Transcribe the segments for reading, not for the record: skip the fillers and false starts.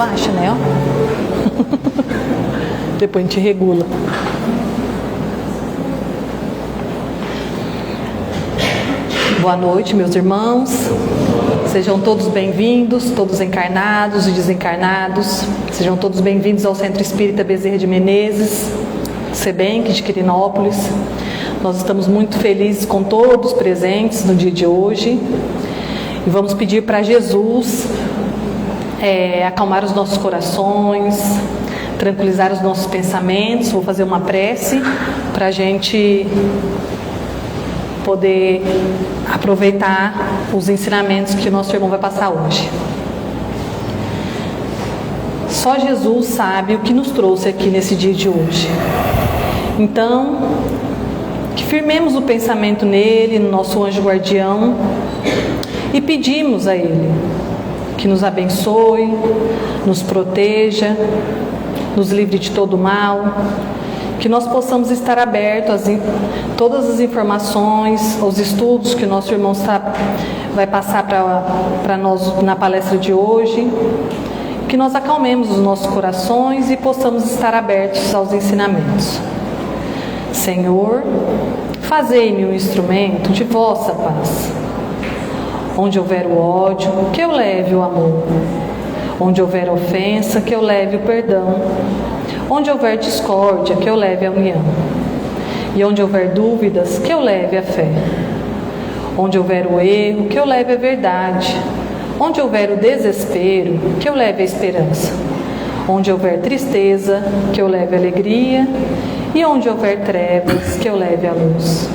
baixa, né? Ó. Depois a gente regula. Boa noite, meus irmãos. Sejam todos bem-vindos, todos encarnados e desencarnados. Sejam todos bem-vindos ao Centro Espírita Bezerra de Menezes, SEBENC de Quirinópolis. Nós estamos muito felizes com todos presentes no dia de hoje. E vamos pedir para Jesus acalmar os nossos corações, tranquilizar os nossos pensamentos. Vou fazer uma prece para a gente poder aproveitar os ensinamentos que o nosso irmão vai passar hoje. Só Jesus sabe o que nos trouxe aqui nesse dia de hoje. Então, que firmemos o pensamento nele, no nosso anjo guardião, e pedimos a ele que nos abençoe, nos proteja, nos livre de todo mal, que nós possamos estar abertos a todas as informações, aos estudos que o nosso irmão vai passar para nós na palestra de hoje, que nós acalmemos os nossos corações e possamos estar abertos aos ensinamentos. Senhor, fazei-me um instrumento de vossa paz. Onde houver o ódio, que eu leve o amor. Onde houver ofensa, que eu leve o perdão. Onde houver discórdia, que eu leve a união. E onde houver dúvidas, que eu leve a fé. Onde houver o erro, que eu leve a verdade. Onde houver o desespero, que eu leve a esperança. Onde houver tristeza, que eu leve a alegria. E onde houver trevas, que eu leve a luz.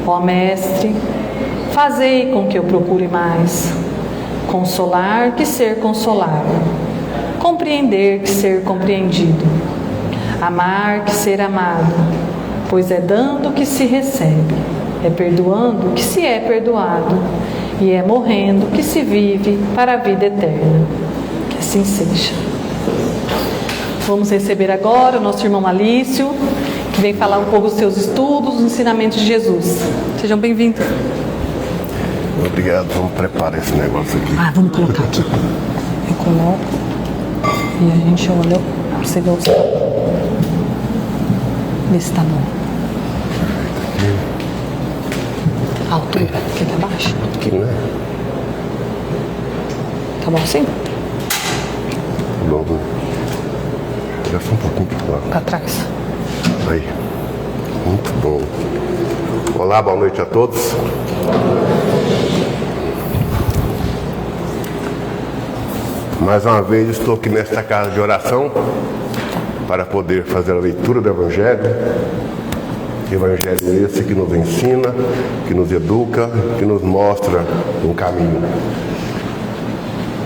Ó Mestre, fazei com que eu procure mais consolar que ser consolado, compreender que ser compreendido, amar que ser amado, pois é dando que se recebe, é perdoando que se é perdoado, e é morrendo que se vive para a vida eterna. Que assim seja. Vamos receber agora o nosso irmão Alício, que vem falar um pouco dos seus estudos, dos ensinamentos de Jesus. Sejam bem-vindos. Obrigado, vamos preparar esse negócio aqui. Vamos colocar aqui. Eu coloco e a gente olha para você ver o som. Vê se tá bom. A altura, aqui tá baixo? Aqui, né? Tá bom assim? Tá bom, né? Já só um pouquinho pra lá. Pra trás. Aí. Muito bom. Olá, boa noite a todos. Mais uma vez estou aqui nesta casa de oração para poder fazer a leitura do Evangelho. Evangelho esse que nos ensina, que nos educa, que nos mostra um caminho.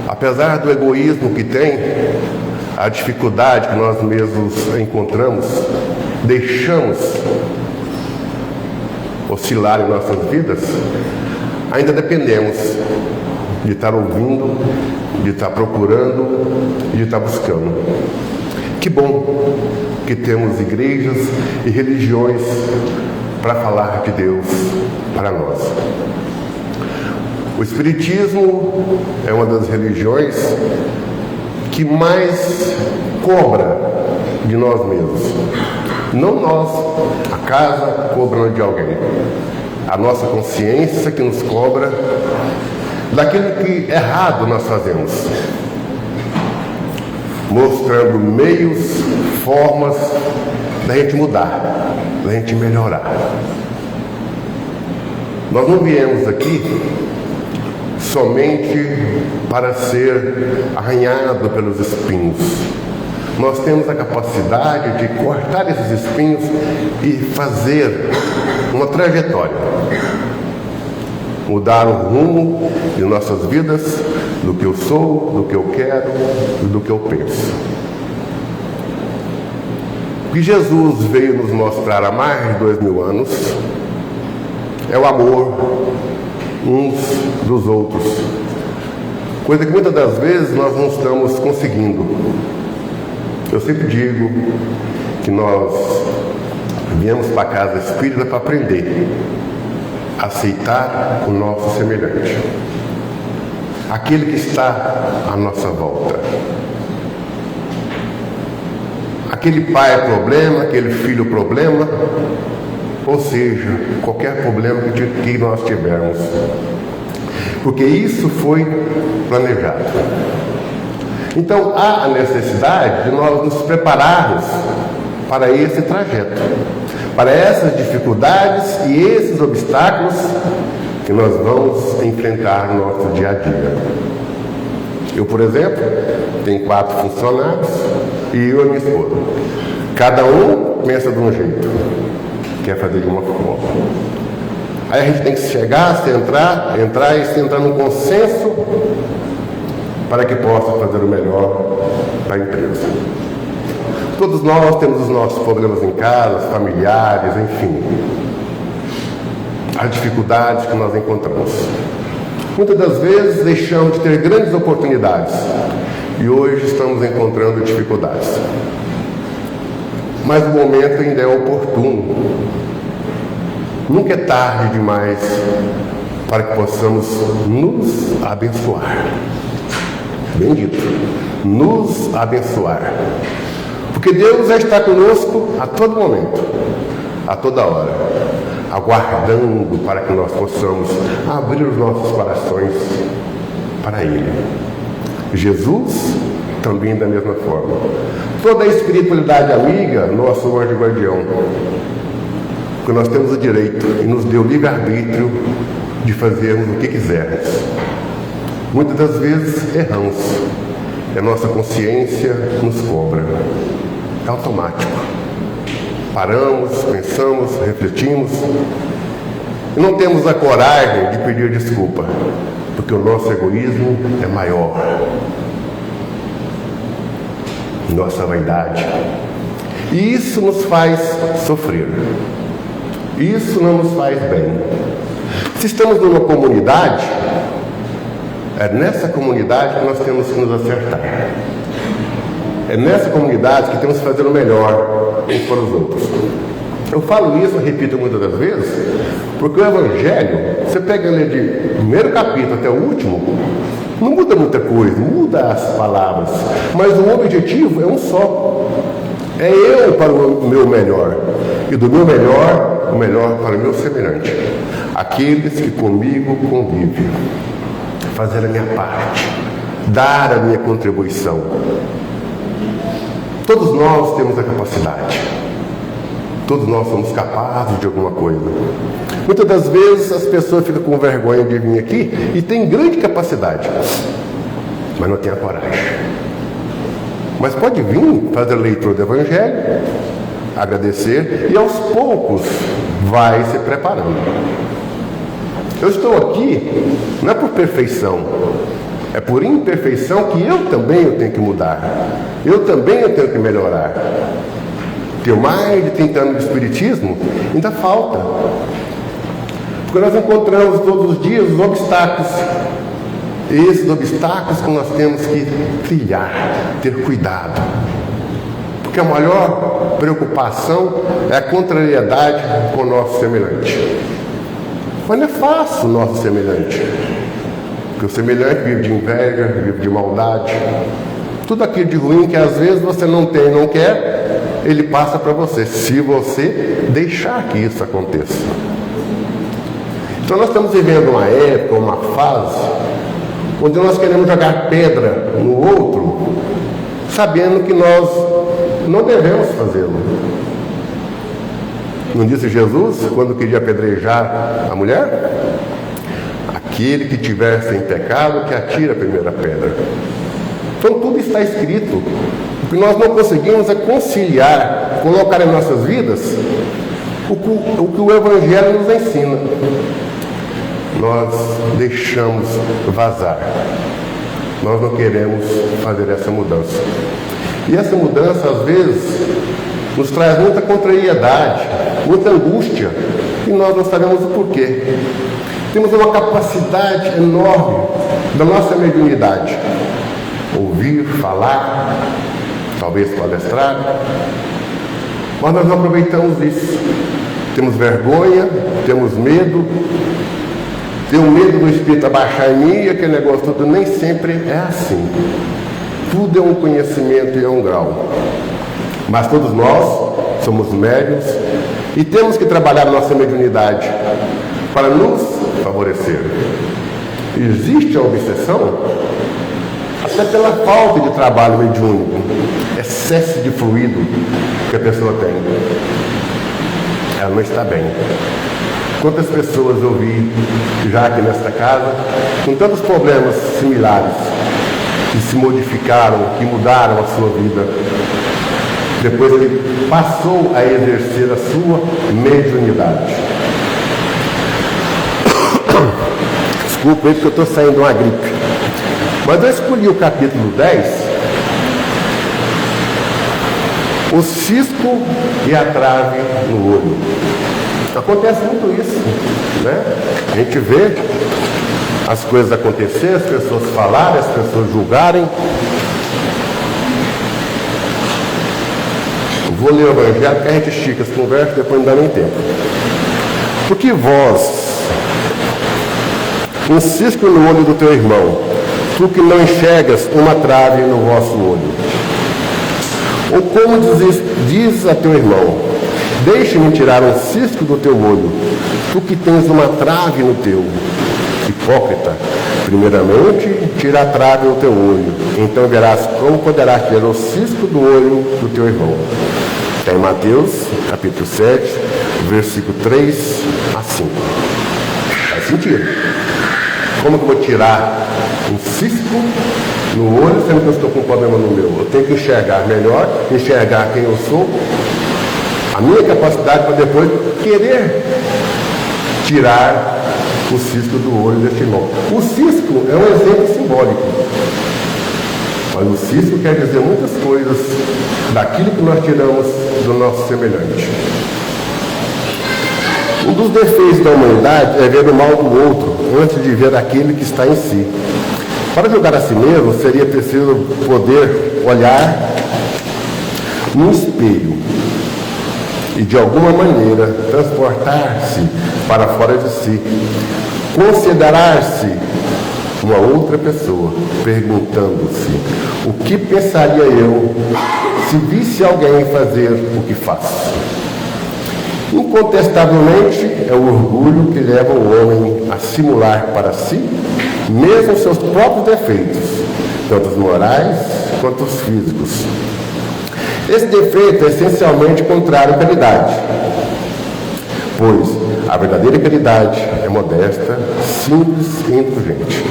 Apesar do egoísmo que tem, a dificuldade que nós mesmos encontramos, deixamos oscilar em nossas vidas, ainda dependemos de estar ouvindo, de estar procurando e de estar buscando. Que bom que temos igrejas e religiões para falar de Deus para nós. O Espiritismo é uma das religiões que mais cobra de nós mesmos. Não nós, a casa cobrando de alguém. A nossa consciência que nos cobra daquilo que errado nós fazemos, mostrando meios, formas da gente mudar, da gente melhorar. Nós não viemos aqui somente para ser arranhado pelos espinhos. Nós temos a capacidade de cortar esses espinhos e fazer uma trajetória. Mudar o rumo de nossas vidas, do que eu sou, do que eu quero e do que eu penso. O que Jesus veio nos mostrar há mais de 2000 anos é o amor uns dos outros. Coisa que muitas das vezes nós não estamos conseguindo. Eu sempre digo que nós viemos para a casa espírita para aprender a aceitar o nosso semelhante, aquele que está à nossa volta. aquele pai é problema, aquele filho é problema, ou seja, qualquer problema que nós tivermos. Porque isso foi planejado. Então há a necessidade de nós nos prepararmos para esse trajeto, para essas dificuldades e esses obstáculos que nós vamos enfrentar no nosso dia a dia. Eu, por exemplo, tenho 4 funcionários e eu e minha esposa. Cada um pensa de um jeito, quer fazer de uma forma. Aí a gente tem que chegar, entrar e se entrar num consenso para que possa fazer o melhor para a empresa. Todos nós temos os nossos problemas em casa, familiares, enfim. As dificuldades que nós encontramos. Muitas das vezes deixamos de ter grandes oportunidades e hoje estamos encontrando dificuldades. Mas o momento ainda é oportuno. Nunca é tarde demais para que possamos nos abençoar. Bendito, nos abençoar. Porque Deus já está conosco a todo momento, a toda hora, aguardando para que nós possamos abrir os nossos corações para Ele. Jesus também da mesma forma. Toda a espiritualidade amiga, nosso anjo guardião, porque nós temos o direito e nos deu livre-arbítrio de fazermos o que quisermos. Muitas das vezes erramos, e a nossa consciência nos cobra. É automático. Paramos, pensamos, refletimos e não temos a coragem de pedir desculpa, porque o nosso egoísmo é maior. Nossa vaidade. E isso nos faz sofrer. Isso não nos faz bem. Se estamos numa comunidade, é nessa comunidade que nós temos que nos acertar. É nessa comunidade que temos que fazer o melhor uns para os outros. Eu falo isso, repito muitas das vezes, porque o Evangelho, você pega ele de primeiro capítulo até o último, não muda muita coisa, muda as palavras, mas o objetivo é um só. É eu para o meu melhor, e do meu melhor, o melhor para o meu semelhante. Aqueles que comigo convivem. Fazer a minha parte, dar a minha contribuição. Todos nós temos a capacidade. Todos nós somos capazes de alguma coisa. Muitas das vezes as pessoas ficam com vergonha de vir aqui e têm grande capacidade, mas não tem a coragem. Mas pode vir fazer a leitura do Evangelho, agradecer e aos poucos vai se preparando. Eu estou aqui não é por perfeição, é por imperfeição que eu tenho que mudar. Eu tenho que melhorar. Tenho mais de 30 anos de Espiritismo, ainda falta. Porque nós encontramos todos os dias os obstáculos. Esses obstáculos que nós temos que trilhar, ter cuidado. Porque a maior preocupação é a contrariedade com o nosso semelhante. Mas não é fácil o nosso semelhante. Porque o semelhante vive de inveja, vive de maldade. Tudo aquilo de ruim que às vezes você não tem, não quer, ele passa para você, se você deixar que isso aconteça. Então nós estamos vivendo uma época, uma fase, onde nós queremos jogar pedra no outro, sabendo que nós não devemos fazê-lo. Não disse Jesus, quando queria apedrejar a mulher? Aquele que tiver sem pecado, que atire a primeira pedra. Então tudo está escrito. O que nós não conseguimos é conciliar, colocar em nossas vidas o que o Evangelho nos ensina. Nós deixamos vazar. Nós não queremos fazer essa mudança. E essa mudança, às vezes, nos traz muita contrariedade, muita angústia, e nós não sabemos o porquê. Temos uma capacidade enorme da nossa mediunidade. Ouvir, falar, talvez palestrar, mas nós não aproveitamos isso. Temos vergonha, temos medo, tenho medo do Espírito abaixar em mim, e aquele negócio tudo nem sempre é assim. Tudo é um conhecimento e é um grau. Mas todos nós somos médiuns e temos que trabalhar nossa mediunidade para nos favorecer. Existe a obsessão até pela falta de trabalho mediúnico, excesso de fluido que a pessoa tem. Ela não está bem. Quantas pessoas eu vi já aqui nesta casa com tantos problemas similares que se modificaram, que mudaram a sua vida depois que ele passou a exercer a sua mediunidade. Desculpa aí porque eu estou saindo de uma gripe. Mas eu escolhi o capítulo 10, o cisco e a trave no olho. Acontece muito isso, né? A gente vê as coisas acontecerem, as pessoas falarem, as pessoas julgarem. Vou ler o Evangelho, porque a gente estica as conversas, depois não dá nem tempo. Porque vós, um cisco no olho do teu irmão, tu que não enxergas uma trave no vosso olho. Ou como diz a teu irmão, deixe-me tirar um cisco do teu olho, tu que tens uma trave no teu. Hipócrita, primeiramente tira a trave no teu olho, então verás como poderás tirar o cisco do olho do teu irmão. Está em Mateus, capítulo 7, versículo 3 a 5. Faz sentido. Como que eu vou tirar um cisco no olho, sendo que eu estou com um problema no meu? Eu tenho que enxergar melhor, enxergar quem eu sou, a minha capacidade para depois querer tirar o cisco do olho deste irmão. O cisco é um exemplo simbólico, mas o cisco quer dizer muitas coisas daquilo que nós tiramos do nosso semelhante. Um dos defeitos da humanidade é ver o mal do outro antes de ver aquele que está em si. Para julgar a si mesmo, seria preciso poder olhar no espelho e, de alguma maneira, transportar-se para fora de si, considerar-se uma outra pessoa, perguntando-se: o que pensaria eu se visse alguém fazer o que faz? Incontestavelmente, é o orgulho que leva o homem a simular para si mesmo seus próprios defeitos, tanto os morais quanto os físicos. Esse defeito é essencialmente contrário à caridade, pois a verdadeira caridade é modesta, simples e indulgente.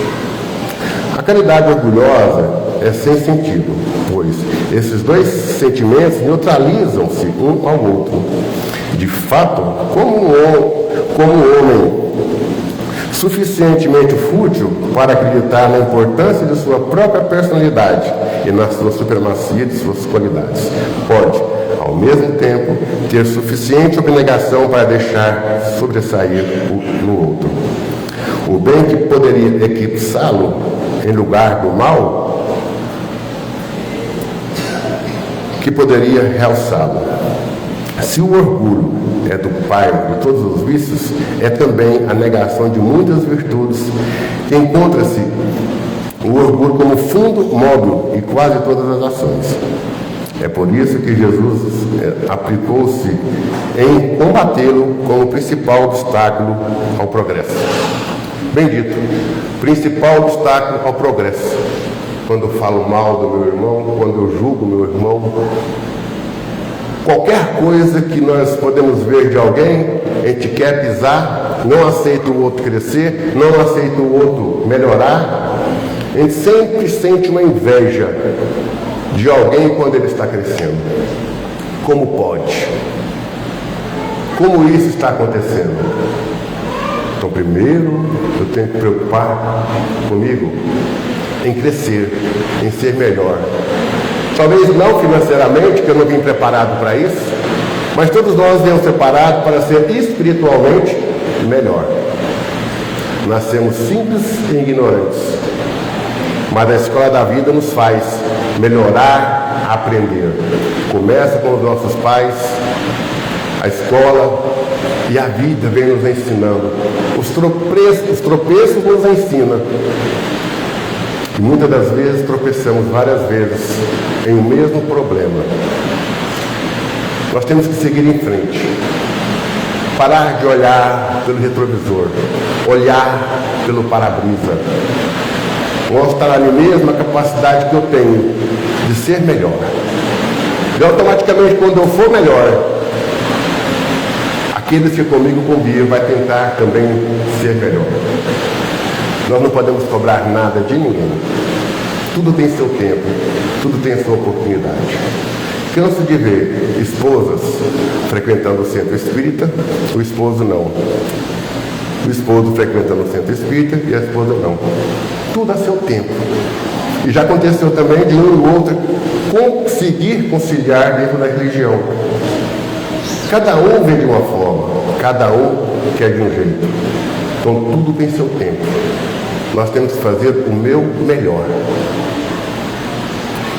A caridade orgulhosa é sem sentido, pois esses dois sentimentos neutralizam-se um ao outro. De fato, como um homem suficientemente fútil para acreditar na importância de sua própria personalidade e na sua supremacia de suas qualidades, pode, ao mesmo tempo, ter suficiente abnegação para deixar sobressair no outro. O bem que poderia eclipsá-lo em lugar do mal, que poderia realçá-lo. Se o orgulho é do pai de todos os vícios, é também a negação de muitas virtudes, que encontra-se o orgulho como fundo móvel em quase todas as ações. É por isso que Jesus aplicou-se em combatê-lo como principal obstáculo ao progresso. Bendito, principal obstáculo ao progresso. Quando eu falo mal do meu irmão, quando eu julgo meu irmão, qualquer coisa que nós podemos ver de alguém, a gente quer pisar, não aceita o outro crescer, não aceita o outro melhorar. A gente sempre sente uma inveja de alguém quando ele está crescendo. Como pode? Como isso está acontecendo? Então, primeiro, eu tenho que preocupar comigo em crescer, em ser melhor. Talvez não financeiramente, que eu não vim preparado para isso, mas todos nós viemos preparados para ser espiritualmente melhor. Nascemos simples e ignorantes, mas a escola da vida nos faz melhorar, aprender. Começa com os nossos pais, a escola e a vida vem nos ensinando. Os tropeços nos ensinam. E muitas das vezes tropeçamos várias vezes em o mesmo problema. Nós temos que seguir em frente. Parar de olhar pelo retrovisor, olhar pelo para-brisa. Mostrar a mim mesmo a capacidade que eu tenho de ser melhor. E automaticamente, quando eu for melhor, aqueles que comigo convivem vai tentar também ser melhor. Nós não podemos cobrar nada de ninguém. Tudo tem seu tempo, tudo tem sua oportunidade. Canso de ver esposas frequentando o centro espírita, o esposo não. O esposo frequentando o centro espírita e a esposa não. Tudo a seu tempo. E já aconteceu também de um e outro conseguir conciliar dentro da religião. Cada um vê de uma forma, cada um quer de um jeito. Então tudo tem seu tempo. Nós temos que fazer o meu melhor.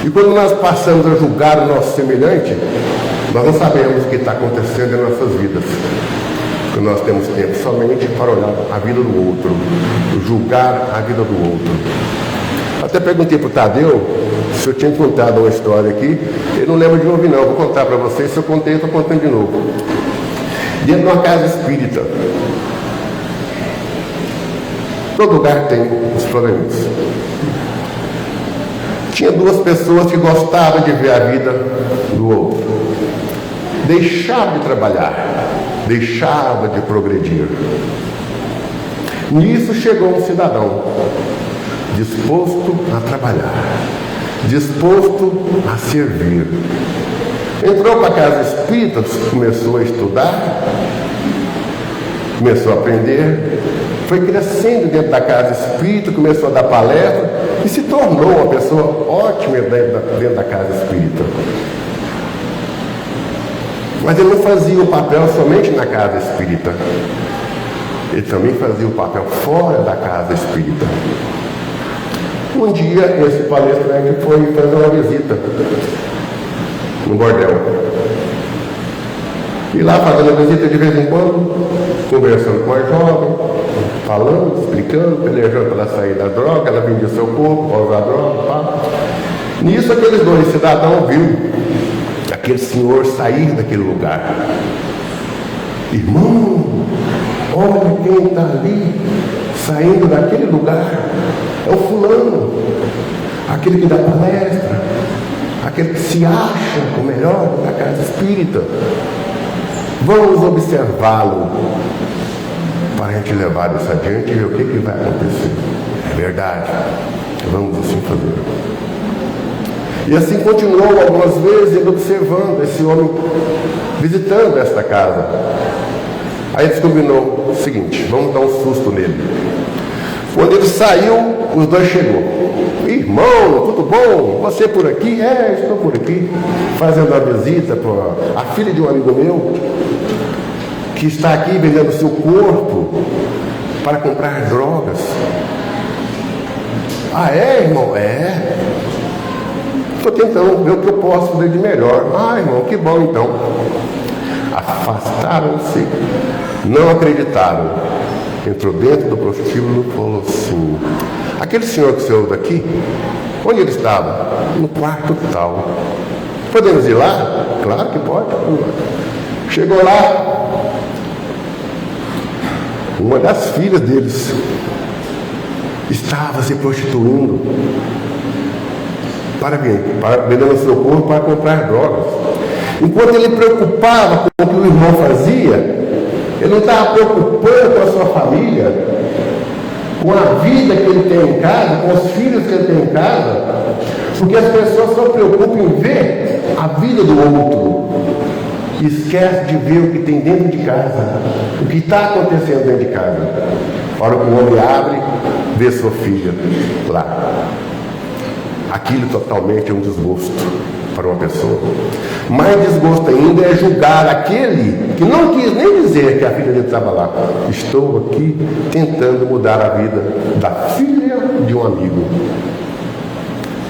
E quando nós passamos a julgar o nosso semelhante, nós não sabemos o que está acontecendo em nossas vidas. Porque nós temos tempo somente para olhar a vida do outro, julgar a vida do outro. Até perguntei para o Tadeu se eu tinha contado uma história aqui. Ele não lembra de ouvir não, vou contar para vocês. Se eu contei, eu estou contando de novo. Dentro de uma casa espírita, todo lugar tem os problemas. Tinha duas pessoas que gostavam de ver a vida do outro. Deixava de trabalhar, deixava de progredir. Nisso chegou um cidadão disposto a trabalhar, disposto a servir. Entrou para a casa espírita, começou a estudar, começou a aprender, foi crescendo dentro da casa espírita, começou a dar palestra e se tornou uma pessoa ótima dentro da casa espírita. Mas ele não fazia o papel somente na casa espírita. Ele também fazia o papel fora da casa espírita. Um dia, esse palestrante foi fazer uma visita no bordel. E lá fazendo a visita de vez em quando, conversando com a jovem, falando, explicando, pelejando para ela sair da droga, ela vendia seu corpo para usar droga, pá. Nisso aqueles dois cidadãos viram aquele senhor sair daquele lugar. Irmão, olha quem está ali, saindo daquele lugar. É o fulano, aquele que dá palestra, aquele que se acha o melhor da casa espírita. Vamos observá-lo para a gente levar isso adiante e ver o que vai acontecer. É verdade, vamos assim fazer. E assim continuou algumas vezes ele observando esse homem, visitando esta casa. Aí eles combinou o seguinte: vamos dar um susto nele. Quando ele saiu, os dois chegou. Irmão, tudo bom? Você por aqui? É, estou por aqui. Fazendo uma visita para a filha de um amigo meu, que está aqui vendendo seu corpo para comprar drogas. Ah, é, irmão? É. Estou tentando ver o que eu posso fazer de melhor. Ah, irmão, que bom então. Afastaram-se, não acreditaram. Entrou dentro do prostíbulo e falou assim: aquele senhor que você ouve daqui, onde ele estava? No quarto tal. Podemos ir lá? Claro que pode. Chegou lá, uma das filhas deles estava se prostituindo para vendendo seu corpo para comprar drogas. Enquanto ele preocupava com o que o irmão fazia, ele não estava preocupando com a sua família, com a vida que ele tem em casa, com os filhos que ele tem em casa, porque as pessoas só preocupam em ver a vida do outro e esquece de ver o que tem dentro de casa, o que está acontecendo dentro de casa. A hora que o homem abre, vê sua filha lá. Aquilo totalmente é um desgosto para uma pessoa. Mais desgosto ainda é julgar aquele que não quis nem dizer que a filha dele estava lá. Estou aqui tentando mudar a vida da filha de um amigo.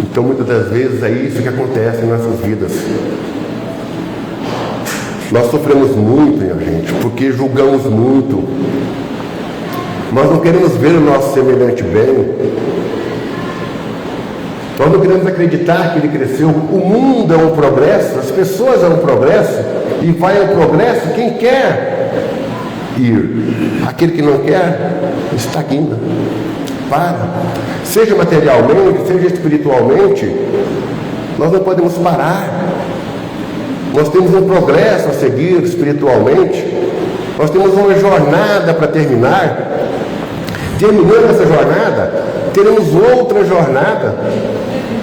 Então muitas das vezes é isso que acontece em nossas vidas. Nós sofremos muito, minha gente, porque julgamos muito. Nós não queremos ver o nosso semelhante bem. Nós não queremos acreditar que ele cresceu. O mundo é um progresso, as pessoas é um progresso, e vai ao progresso quem quer ir. Aquele que não quer, estagna. Para. Seja materialmente, seja espiritualmente, nós não podemos parar. Nós temos um progresso a seguir espiritualmente. Nós temos uma jornada para terminar. Terminando essa jornada, teremos outra jornada.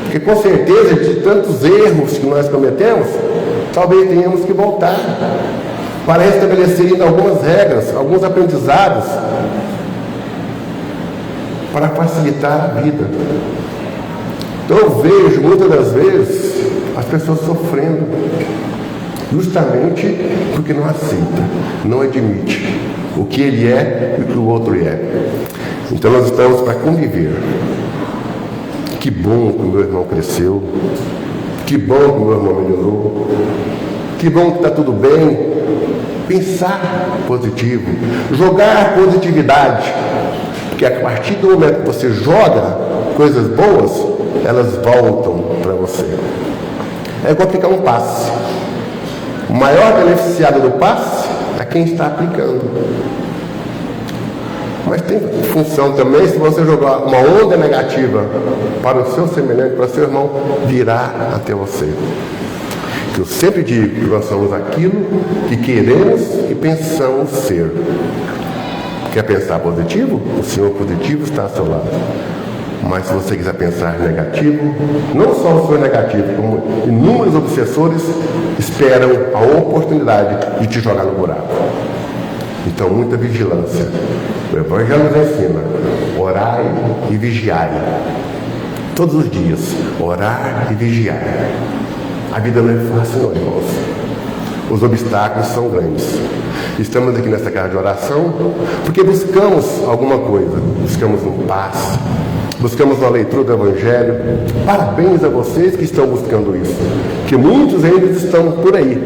Porque com certeza, de tantos erros que nós cometemos, talvez tenhamos que voltar para restabelecer ainda algumas regras, alguns aprendizados, para facilitar a vida. Então eu vejo muitas das vezes as pessoas sofrendo, justamente porque não aceita, não admite o que ele é e o que o outro é. Então nós estamos para conviver. Que bom que o meu irmão cresceu, que bom que o meu irmão melhorou, que bom que está tudo bem. Pensar positivo, jogar positividade, porque a partir do momento que você joga coisas boas, elas voltam para você. É igual aplicar um passe. O maior beneficiado do passe é quem está aplicando. Mas tem função também, se você jogar uma onda negativa para o seu semelhante, para o seu irmão, virá até você. Eu sempre digo que nós somos aquilo que queremos e pensamos ser. Quer pensar positivo? O Senhor positivo está ao seu lado. Mas se você quiser pensar negativo, não só o Senhor negativo, como inúmeros obsessores esperam a oportunidade de te jogar no buraco. Então, muita vigilância. O Evangelho nos ensina: orai e vigiai. Todos os dias, orar e vigiar. A vida não é fácil, não, irmãos. Os obstáculos são grandes. Estamos aqui nessa casa de oração porque buscamos alguma coisa. Buscamos um paz, buscamos uma leitura do Evangelho. Parabéns a vocês que estão buscando isso, que muitos ainda estão por aí,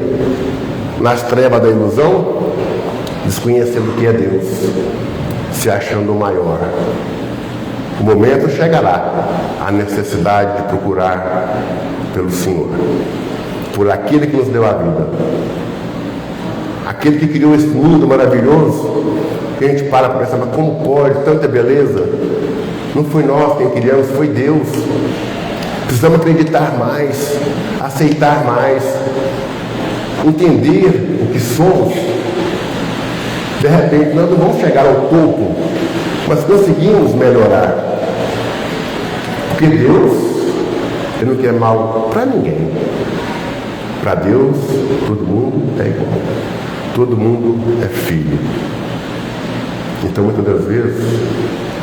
nas trevas da ilusão, desconhecendo o que é Deus, se achando o maior. O momento chegará, a necessidade de procurar pelo Senhor, por aquele que nos deu a vida, aquele que criou esse mundo maravilhoso, que a gente para pensar, mas como pode, tanta beleza? Não foi nós quem criamos, foi Deus. Precisamos acreditar mais, aceitar mais, entender o que somos. De repente nós não vamos chegar ao topo, mas conseguimos melhorar. Porque Deus, Ele não quer mal para ninguém. Para Deus, todo mundo é igual. Todo mundo é filho. Então, muitas das vezes,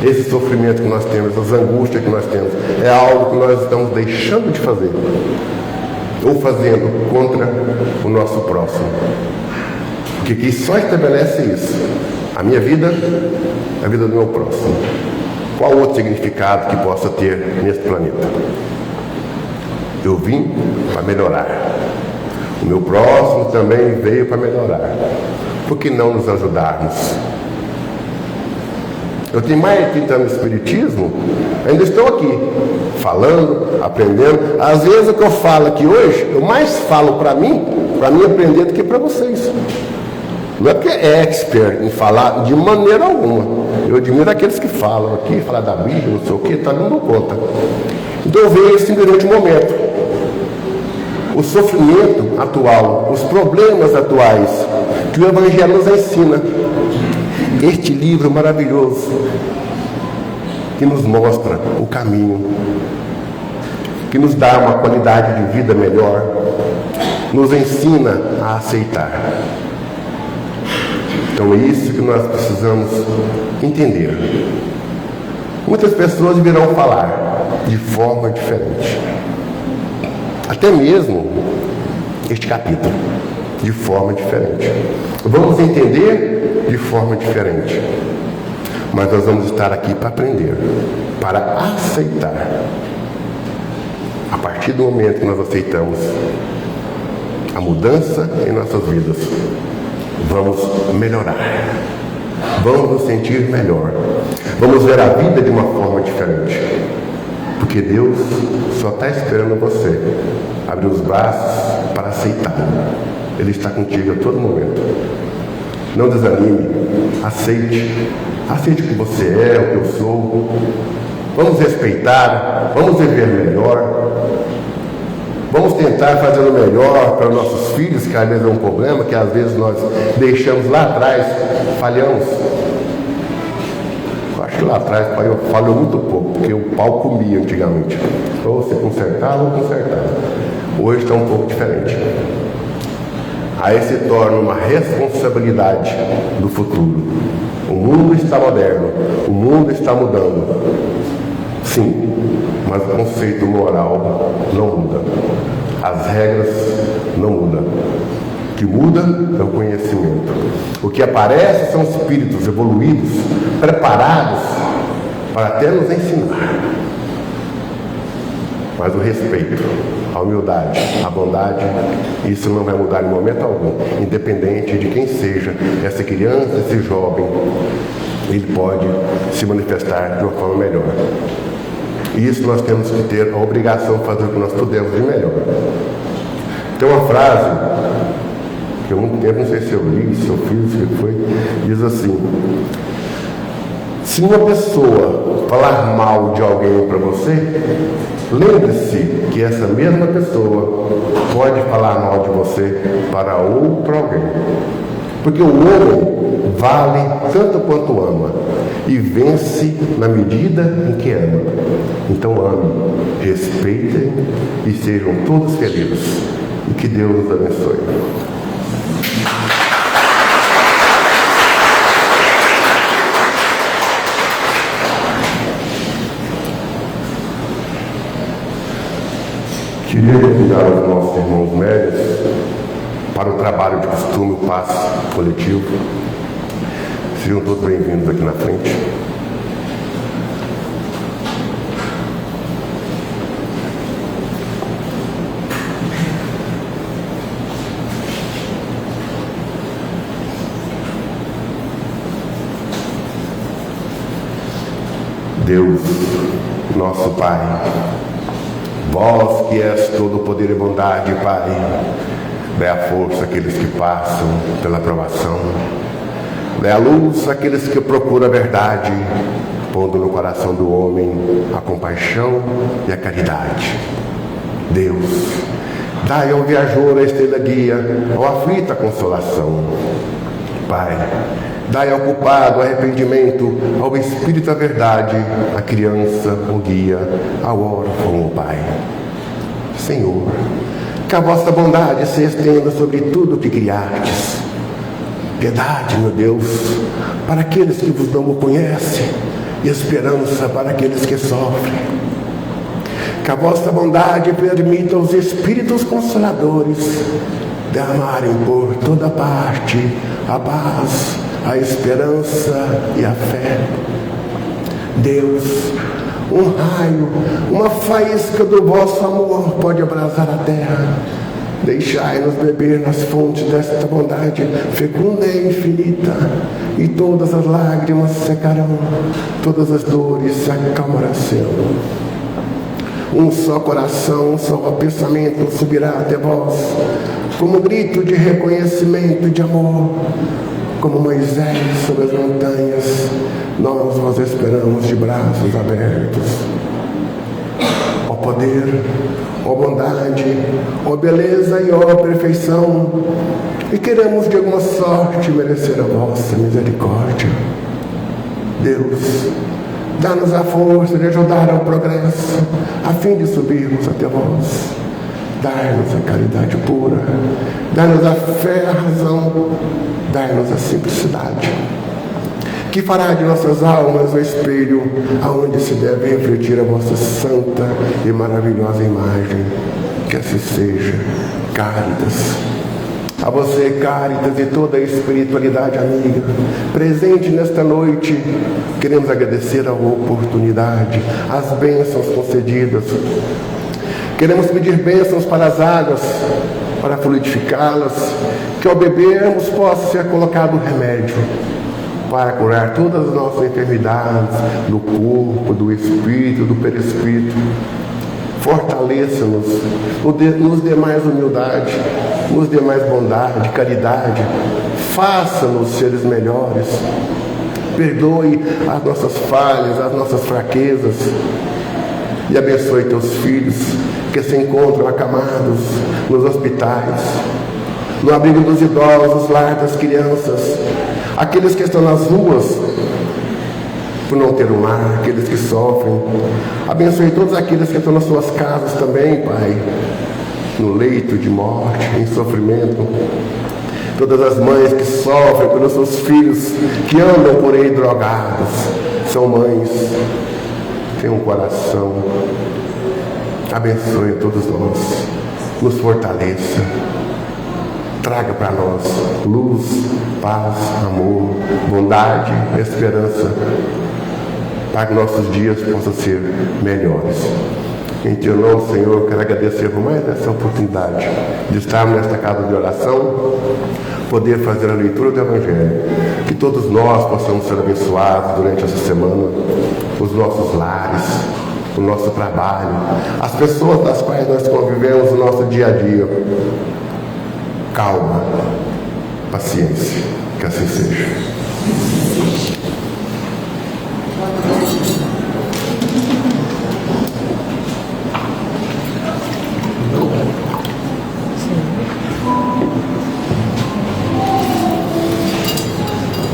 esse sofrimento que nós temos, essa angústia que nós temos, é algo que nós estamos deixando de fazer. Ou fazendo contra o nosso próximo. Porque quem só estabelece isso, a minha vida, a vida do meu próximo. Qual outro significado que possa ter nesse planeta? Eu vim para melhorar. O meu próximo também veio para melhorar. Por que não nos ajudarmos? Eu tenho mais de 30 anos de espiritismo, ainda estou aqui, falando, aprendendo. Às vezes o que eu falo aqui hoje, eu mais falo para mim aprender do que para vocês. Não é porque é expert em falar de maneira alguma. Eu admiro aqueles que falam aqui, falar da Bíblia, não sei o que, tá dando conta. Então eu vejo esse grande momento. O sofrimento atual, os problemas atuais, que o Evangelho nos ensina. Este livro maravilhoso, que nos mostra o caminho, que nos dá uma qualidade de vida melhor, nos ensina a aceitar. Então é isso que nós precisamos entender. Muitas pessoas virão falar de forma diferente. Até mesmo este capítulo, de forma diferente. Vamos entender de forma diferente. Mas nós vamos estar aqui para aprender, para aceitar. A partir do momento que nós aceitamos a mudança em nossas vidas, vamos melhorar, vamos nos sentir melhor, vamos ver a vida de uma forma diferente, porque Deus só está esperando você abrir os braços para aceitar. Ele está contigo a todo momento. Não desanime, aceite o que você é, o que eu sou. Vamos respeitar, vamos viver melhor. Vamos tentar fazer o melhor para os nossos filhos, que às vezes é um problema, que às vezes nós deixamos lá atrás, falhamos. Eu acho que lá atrás falhou muito pouco, porque o pau comia antigamente. Ou você consertava ou consertava. Hoje está um pouco diferente. Aí se torna uma responsabilidade do futuro. O mundo está moderno, o mundo está mudando. Sim, mas o conceito moral não muda. As regras não mudam. O que muda é o conhecimento. O que aparece são espíritos evoluídos, preparados para até nos ensinar. Mas o respeito, a humildade, a bondade, isso não vai mudar em momento algum. Independente de quem seja essa criança, esse jovem, ele pode se manifestar de uma forma melhor. E isso nós temos que ter a obrigação de fazer o que nós pudermos de melhor. Tem uma frase, que há muito tempo, não sei se eu li, se eu fiz, o que foi, diz assim: se uma pessoa falar mal de alguém para você, lembre-se que essa mesma pessoa pode falar mal de você para outro alguém. Porque o homem vale tanto quanto ama e vence na medida em que ama. Então ame, respeitem e sejam todos felizes. E que Deus nos abençoe. Queria convidar os nossos irmãos médios para o trabalho de costume, o passe coletivo. Sejam todos bem-vindos aqui na frente. Deus, nosso Pai, vós que és todo poder e bondade, Pai, dê a força àqueles que passam pela provação, dê a luz àqueles que procuram a verdade, pondo no coração do homem a compaixão e a caridade. Deus, dai ao viajor a estrela guia, ao aflito a consolação. Pai, dai ao culpado arrependimento, ao espírito a verdade, à criança o guia, ao órfão o Pai. Senhor, que a vossa bondade se estenda sobre tudo o que criastes. Piedade, meu Deus, para aqueles que vos não o conhecem, e esperança para aqueles que sofrem. Que a vossa bondade permita aos Espíritos Consoladores derramarem por toda parte a paz, a esperança e a fé. Deus, um raio, uma faísca do vosso amor pode abrasar a terra. Deixai-nos beber nas fontes desta bondade fecunda e infinita, e todas as lágrimas secarão, todas as dores se acalmarão. Um só coração, um só pensamento subirá até vós, como grito de reconhecimento e de amor. Como Moisés sobre as montanhas, nós vos esperamos de braços abertos. Ó poder, ó bondade, ó beleza e ó perfeição, e queremos de alguma sorte merecer a vossa misericórdia. Deus, dá-nos a força de ajudar ao progresso, a fim de subirmos até vós. Dai-nos a caridade pura, dai-nos a fé, a razão, dai-nos a simplicidade, que fará de nossas almas o espelho aonde se deve refletir a vossa santa e maravilhosa imagem. Que assim seja. Cáritas. A você, Cáritas, e toda a espiritualidade amiga, presente nesta noite, queremos agradecer a oportunidade, as bênçãos concedidas. Queremos pedir bênçãos para as águas, para fluidificá-las, que ao bebermos possa ser colocado o remédio para curar todas as nossas enfermidades do corpo, do espírito, do perispírito. Fortaleça-nos, nos dê mais humildade, nos dê mais bondade, caridade. Faça-nos seres melhores. Perdoe as nossas falhas, as nossas fraquezas. E abençoe teus filhos que se encontram acamados nos hospitais, no abrigo dos idosos, lar das crianças, aqueles que estão nas ruas por não ter um lar, aqueles que sofrem. Abençoe todos aqueles que estão nas suas casas também, Pai, no leito de morte, em sofrimento. Todas as mães que sofrem pelos seus filhos que andam por aí drogados, são mães, têm um coração. Abençoe todos nós, nos fortaleça, traga para nós luz, paz, amor, bondade, esperança, para que nossos dias possam ser melhores. Em teu nome, Senhor, quero agradecer por mais essa oportunidade de estarmos nesta casa de oração, poder fazer a leitura do Evangelho, que todos nós possamos ser abençoados durante essa semana, os nossos lares, o nosso trabalho, as pessoas das quais nós convivemos no nosso dia a dia. Calma, paciência, que assim seja.